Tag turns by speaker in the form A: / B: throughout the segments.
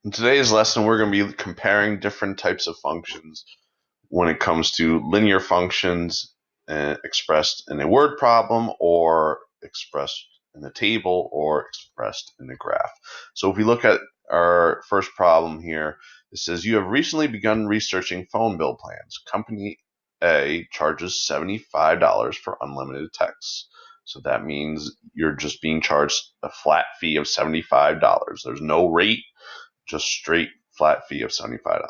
A: In today's lesson, we're going to be comparing different types of functions when it comes to linear functions expressed in a word problem or expressed in a table or expressed in a graph. So if we look at our first problem here, it says you have recently begun researching phone bill plans. Company A charges $75 for unlimited text. So that means you're just being charged a flat fee of $75. There's no rate, just straight flat fee of $75.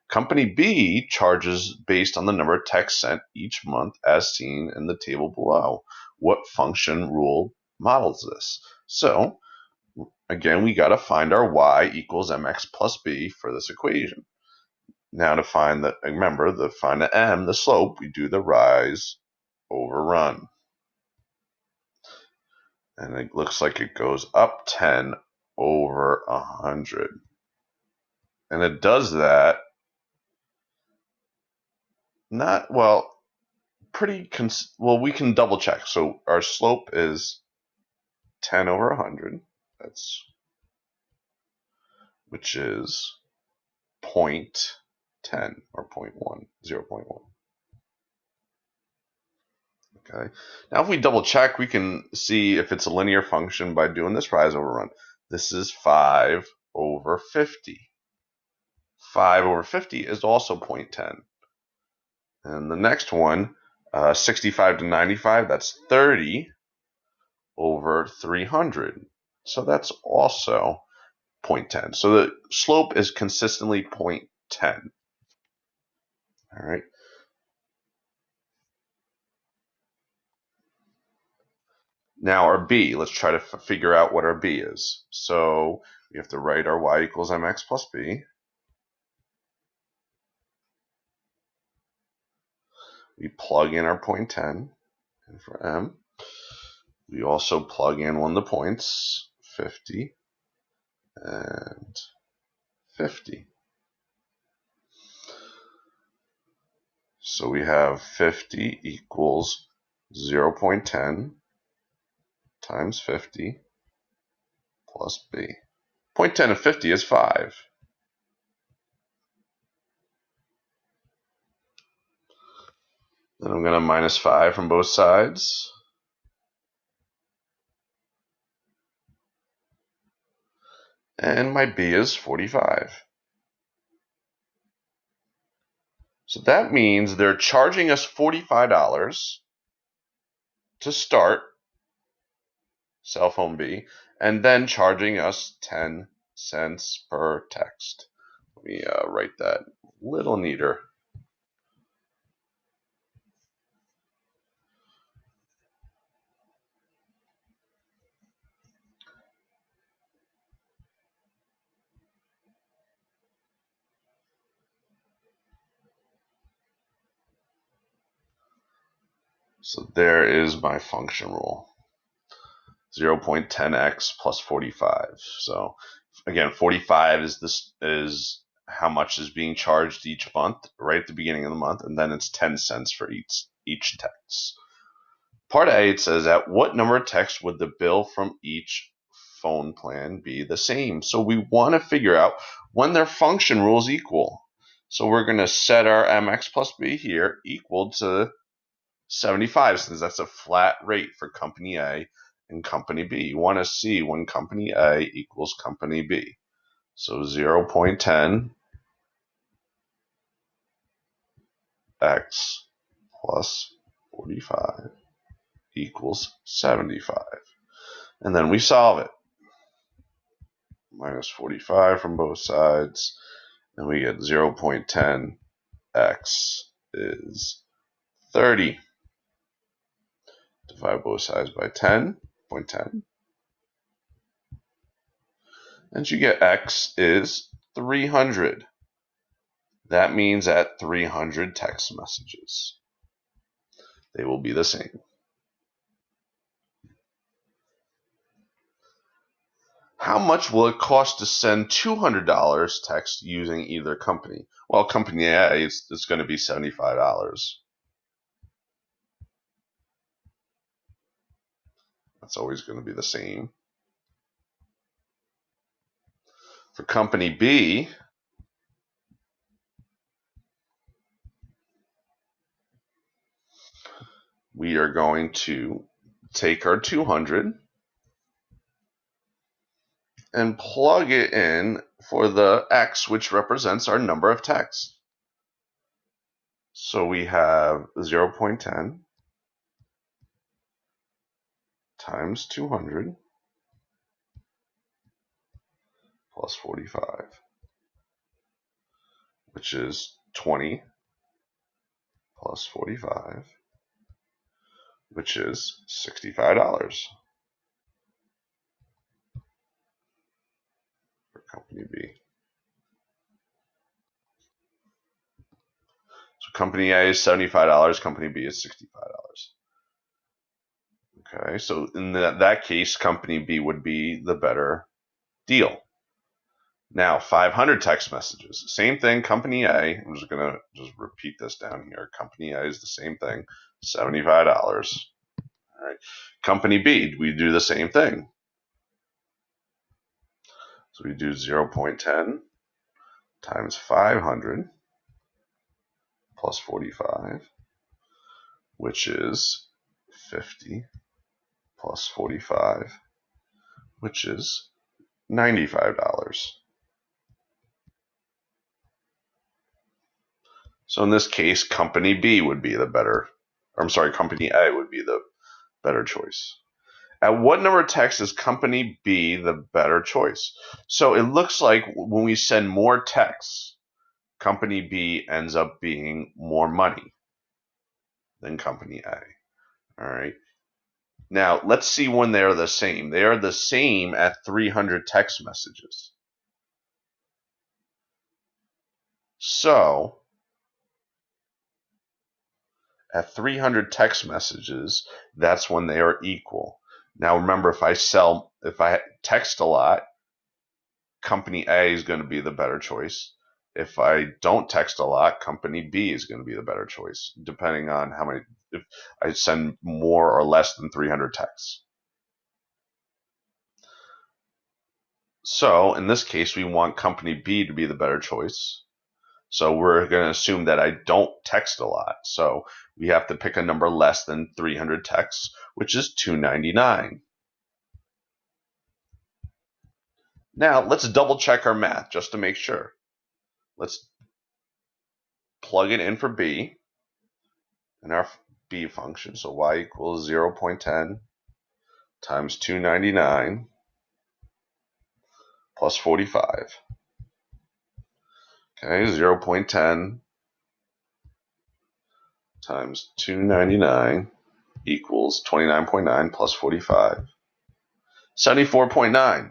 A: Company B charges based on the number of texts sent each month as seen in the table below. What function rule models this? So again, we got to find our y equals mx plus b for this equation. Now to find the, remember, find the m, the slope, we do the rise over run. And it looks like it goes up 10 over 100. And it does that not, well, well, we can double check. So our slope is 10 over 100. That's, which is point 10 or 0.1, 0.1. Okay. Now if we double check, we can see if it's a linear function by doing this rise over run. This is 5 over 50. 5 over 50 is also 0.10. And the next one, 65 to 95, that's 30 over 300. So that's also 0.10. So the slope is consistently 0.10. All right. Now our b, let's try to figure out what our b is. So we have to write our y equals mx plus b. We plug in our 0.10, and for m, we also plug in one of the points, 50 and 50. So we have 50 equals 0.10 times 50 plus b. 0.10 of 50 is 5. Then I'm going to minus 5 from both sides. And my b is 45. So that means they're charging us $45 to start cell phone B, and then charging us 10 cents per text. Let me write that a little neater. So there is my function rule. 0.10x plus 45. So again, 45 is how much is being charged each month, right at the beginning of the month, and then it's 10 cents for each text. Part A, it says, at what number of texts would the bill from each phone plan be the same? So we want to figure out when their function rules equal. So we're going to set our mx plus b here equal to 75, since that's a flat rate for company A and company B. You want to see when company A equals company B. So 0.10 x plus 45 equals 75. And then we solve it. Minus 45 from both sides, and we get 0.10 x is 30. Divide both sides by 10, 0.10, and you get x is 300. That means at 300 text messages, they will be the same. How much will it cost to send $200 text using either company? Well, company A, it's going to be $75. That's always going to be the same. For company B, we are going to take our 200 and plug it in for the X, which represents our number of texts. So we have 0.10 times 200 plus 45, which is 20 plus 45, which is $65 for company B. So company A is $75, company B is $65. Okay, so in that case, company B would be the better deal. Now, 500 text messages. Same thing, company A. I'm just going to repeat this down here. Company A is the same thing, $75. All right. Company B, we do the same thing. So we do 0.10 times 500 plus 45, which is 50 plus 45, which is $95. So in this case, company B would be the better, company A would be the better choice. At what number of texts is company B the better choice? So it looks like when we send more texts, company B ends up being more money than company A. All right. Now, let's see when they are the same. They are the same at 300 text messages. So, at 300 text messages, that's when they are equal. Now, remember, if I text a lot, company A is going to be the better choice. If I don't text a lot, company B is going to be the better choice, depending on if I send more or less than 300 texts. So in this case, we want company B to be the better choice. So we're going to assume that I don't text a lot. So we have to pick a number less than 300 texts, which is $2.99. Now let's double check our math just to make sure. Let's plug it in for B in our B function. So y equals 0.10 times 299 plus 45. Okay, 0.10 times 299 equals 29.9 plus 45. 74.9.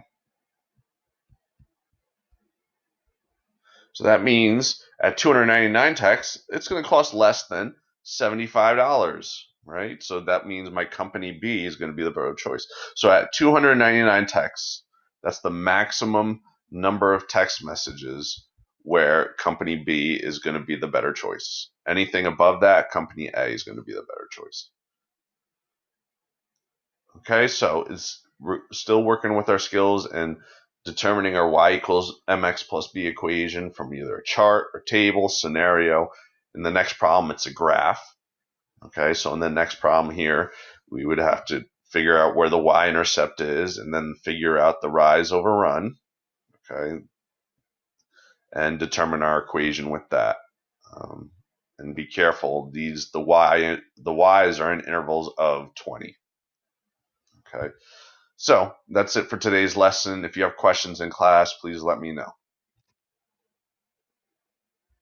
A: So that means at 299 texts, it's going to cost less than $75, right? So that means my company B is going to be the better choice. So at 299 texts, that's the maximum number of text messages where company B is going to be the better choice. Anything above that, company A is going to be the better choice. Okay, so we're still working with our skills and determining our y equals mx plus b equation from either a chart or table scenario. In the next problem, it's a graph. Okay, so in the next problem here, we would have to figure out where the y-intercept is and then figure out the rise over run. Okay, and determine our equation with that. And be careful, the y's are in intervals of 20. Okay. So that's it for today's lesson. If you have questions in class, please let me know.